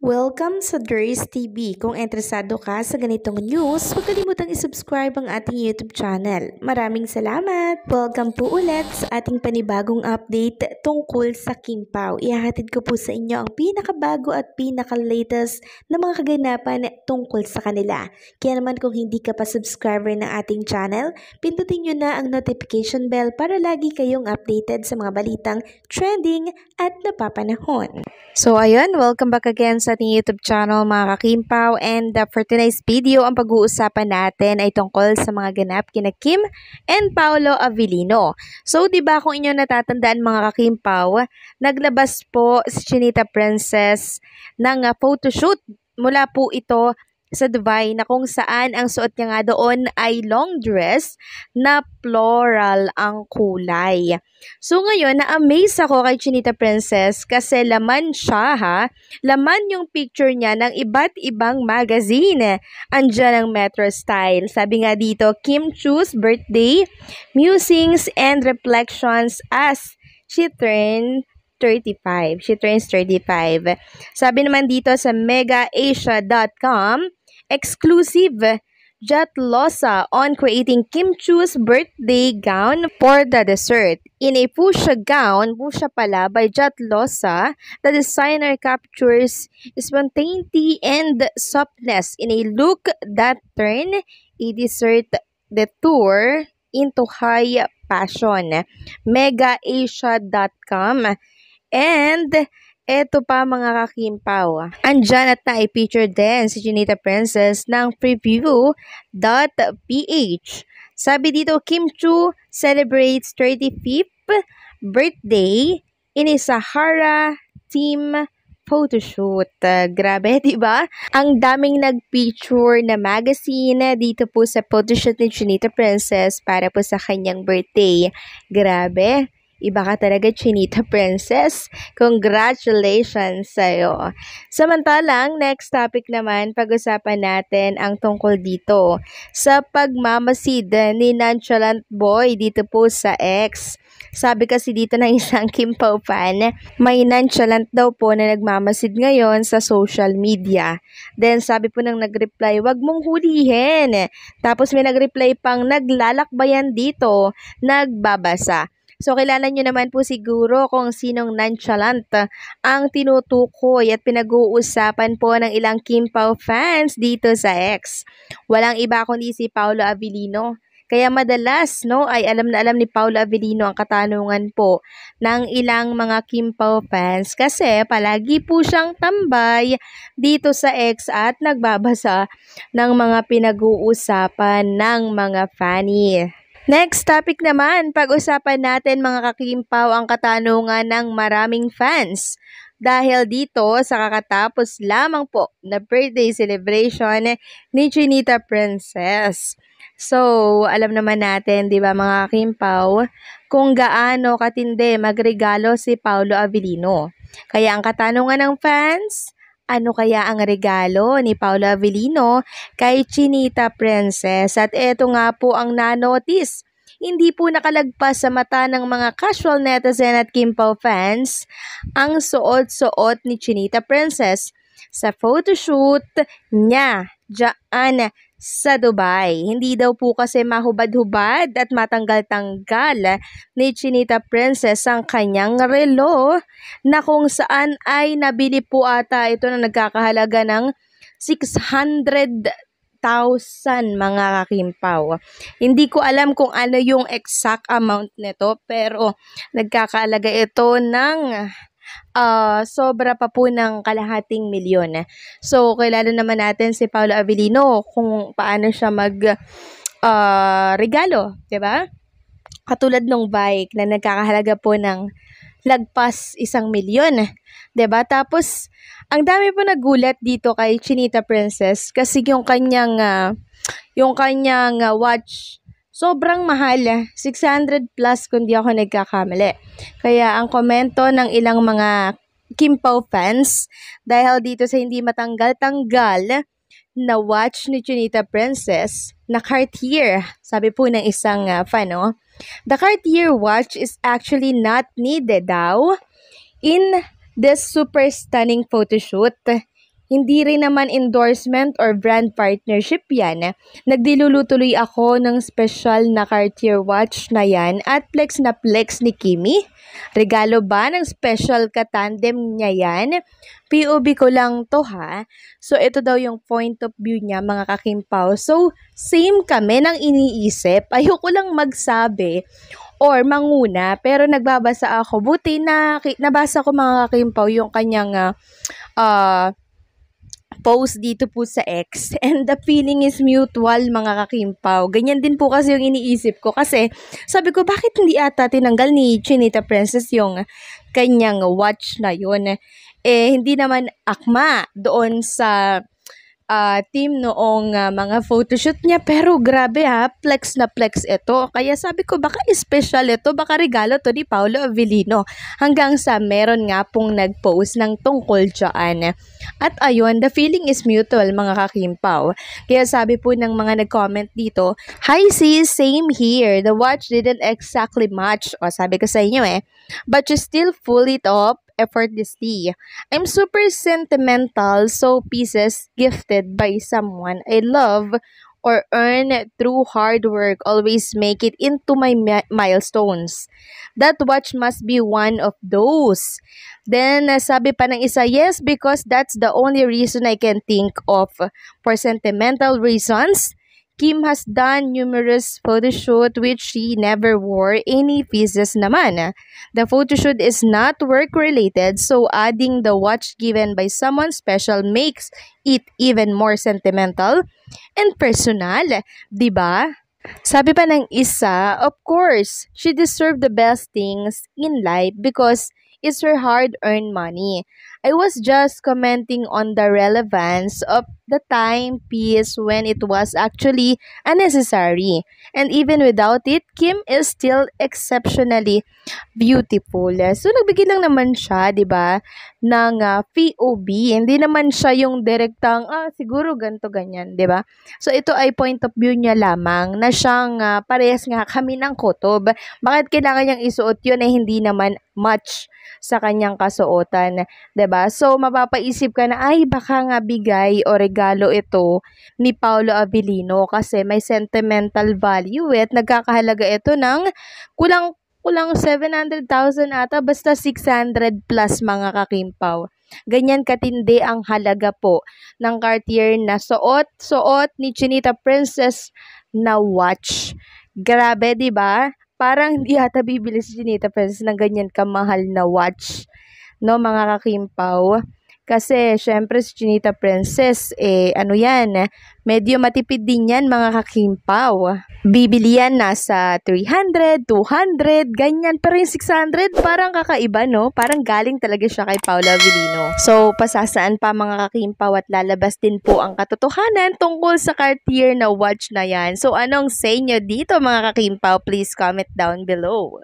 Welcome sa Durs TV. Kung interesado ka sa ganitong news, huwag kalimutang isubscribe ang ating YouTube channel. Maraming salamat! Welcome po ulit sa ating panibagong update tungkol sa Kim Pao. Ihahatid ko po sa inyo ang pinakabago at pinaka-latest na mga kaganapan tungkol sa kanila. Kaya naman kung hindi ka pa subscriber ng ating channel, pindutin nyo na ang notification bell para lagi kayong updated sa mga balitang trending at napapanahon. So ayun, welcome back again sa ating YouTube channel mga kakimpaw, and for today's video, ang pag-uusapan natin ay tungkol sa mga ganap kina Kim and Paolo Avellino. So diba kung inyo natatandaan mga kakimpaw, naglabas po si Chinita Princess ng photoshoot mula po ito sa Dubai, na kung saan ang suot niya nga doon ay long dress na floral ang kulay. So ngayon, na-amaze ako kay Chinita Princess kasi laman siya laman yung picture niya ng iba't ibang magazine. Andyan ang Metro Style. Sabi nga dito, Kim Chu's birthday, musings and reflections as she turns 35. Sabi naman dito sa megaasia.com, exclusive, Jatlosa on creating Kim Chu's birthday gown for the dessert. In a fuchsia gown, fuchsia pala, by Jatlosa, the designer captures spontaneity and softness in a look that turn a dessert detour into high fashion. megaasia.com. And eto pa mga kakimpaw, andyan at na-feature din si Chinita Princess ng preview.ph. Sabi dito, Kim Chu celebrates 35th birthday in a Sahara team photoshoot. Grabe, diba? Ang daming nag-feature na magazine dito po sa photoshoot ni Chinita Princess para po sa kanyang birthday. Grabe. Iba ka talaga, Chinita Princess. Congratulations sa'yo. Samantalang, next topic naman, pag-usapan natin ang tungkol dito sa pagmamasid ni Nonchalant Boy dito po sa X. Sabi kasi dito ng isang Kim Pao fan, may nonchalant daw po na nagmamasid ngayon sa social media. Then sabi po nang nag-reply, wag mong hulihin. Tapos may nag-reply pang naglalakbayan dito, nagbabasa. So, kilala nyo naman po siguro kung sinong nonchalant ang tinutukoy at pinag-uusapan po ng ilang Kim Pao fans dito sa X. Walang iba kundi si Paolo Avellino. Kaya madalas, ay alam na alam ni Paolo Avellino ang katanungan po ng ilang mga Kim Pao fans kasi palagi po siyang tambay dito sa X at nagbabasa ng mga pinag-uusapan ng mga fanny. Next topic naman, pag-usapan natin mga kakimpaw ang katanungan ng maraming fans. Dahil dito sa kakatapos lamang po na birthday celebration ni Chinita Princess. So, alam naman natin, di ba mga kakimpaw, kung gaano katindi magregalo si Paolo Avellino. Kaya ang katanungan ng fans, ano kaya ang regalo ni Paolo Avellino kay Chinita Princess? At eto nga po ang na-notice. Hindi po nakalagpas sa mata ng mga casual netizen at Kim Pao fans ang suot-suot ni Chinita Princess sa photoshoot niya dyan sa Dubai. Hindi daw po kasi mahubad-hubad at matanggal-tanggal ni Chinita Princess ang kanyang relo na kung saan ay nabili po ata ito na nagkakahalaga ng 600,000 mga kakimpaw. Hindi ko alam kung ano yung exact amount nito pero nagkakahalaga ito ng sobra pa po ng kalahating milyon. So, kilala naman natin si Paolo Avellino kung paano siya regalo, 'di ba? Katulad ng bike na nagkakahalaga po ng lagpas 1 milyon, 'di ba? Tapos ang dami po nagulat dito kay Chinita Princess kasi yung kanyang watch sobrang mahal, 600 plus kung di ako nagkakamali. Kaya ang komento ng ilang mga Kim Pao fans, dahil dito sa hindi matanggal-tanggal na watch ni Chinita Princess na Cartier, sabi po ng isang fan, the Cartier watch is actually not needed daw in this super stunning photoshoot. Hindi rin naman endorsement or brand partnership yan. Nagdilulutuloy ako ng special na Cartier watch na yan at flex na flex ni Kimi. Regalo ba ng special katandem niya yan? POV ko lang to ha. So ito daw yung point of view niya mga kakimpaw. So same kami ng iniisip. Ayoko lang magsabi or manguna pero nagbabasa ako. Buti na nabasa ko mga kakimpaw yung kanyang post dito po sa X and the feeling is mutual mga kakimpaw. Ganyan din po kasi yung iniisip ko kasi sabi ko bakit hindi ata tinanggal ni Chinita Princess yung kanyang watch na yun. Hindi naman akma doon sa team noong mga photoshoot niya pero grabe ha, flex na flex ito. Kaya sabi ko baka special ito, baka regalo to ni Paolo Avellino. Hanggang sa meron nga pong nag-post ng tungkol dyan. At ayun, the feeling is mutual mga kakimpaw. Kaya sabi po ng mga nag-comment dito, "Hi sis, same here. The watch didn't exactly match." O sabi ko sa inyo but you still pull it up effortlessly. I'm super sentimental, so pieces gifted by someone I love or earn through hard work always make it into my milestones. That watch must be one of those. Then, sabi pa ng isa, yes, because that's the only reason I can think of. For sentimental reasons, Kim has done numerous photoshoot which she never wore any pieces naman. The photoshoot is not work-related, so adding the watch given by someone special makes it even more sentimental and personal, di ba? Sabi pa ng isa, of course, she deserved the best things in life because it's her hard-earned money. I was just commenting on the relevance of the timepiece when it was actually unnecessary. And even without it, Kim is still exceptionally beautiful. So, nagbigay lang naman siya, di ba, ng POV. Hindi naman siya yung direktang, siguro ganto ganyan, di ba? So, ito ay point of view niya lamang na siyang parehas nga kami ng kutob. Bakit kailangan niyang isuot yun hindi naman much sa kanyang kasuotan, 'di ba? So mapapaisip ka na ay baka nga bigay o regalo ito ni Paolo Avellino kasi may sentimental value at nagkakahalaga ito ng kulang 700,000 ata basta 600 plus mga kakimpaw. Ganyan katindi ang halaga po ng Cartier na suot ni Chinita Princess na watch. Grabe, 'di ba? Parang hindi ata bibili si Chinita Princess ng ganyan kamahal na watch, no mga kakimpaw. Kasi syempre si Chinita Princess, ano yan, medyo matipid din yan mga kakimpaw. Bibili yan nasa 300, 200, ganyan. Pero yung 600 parang kakaiba, no? Parang galing talaga siya kay Paolo Avellino. So, pasasaan pa mga kakimpaw at lalabas din po ang katotohanan tungkol sa Cartier na watch na yan. So, anong say nyo dito mga kakimpaw? Please comment down below.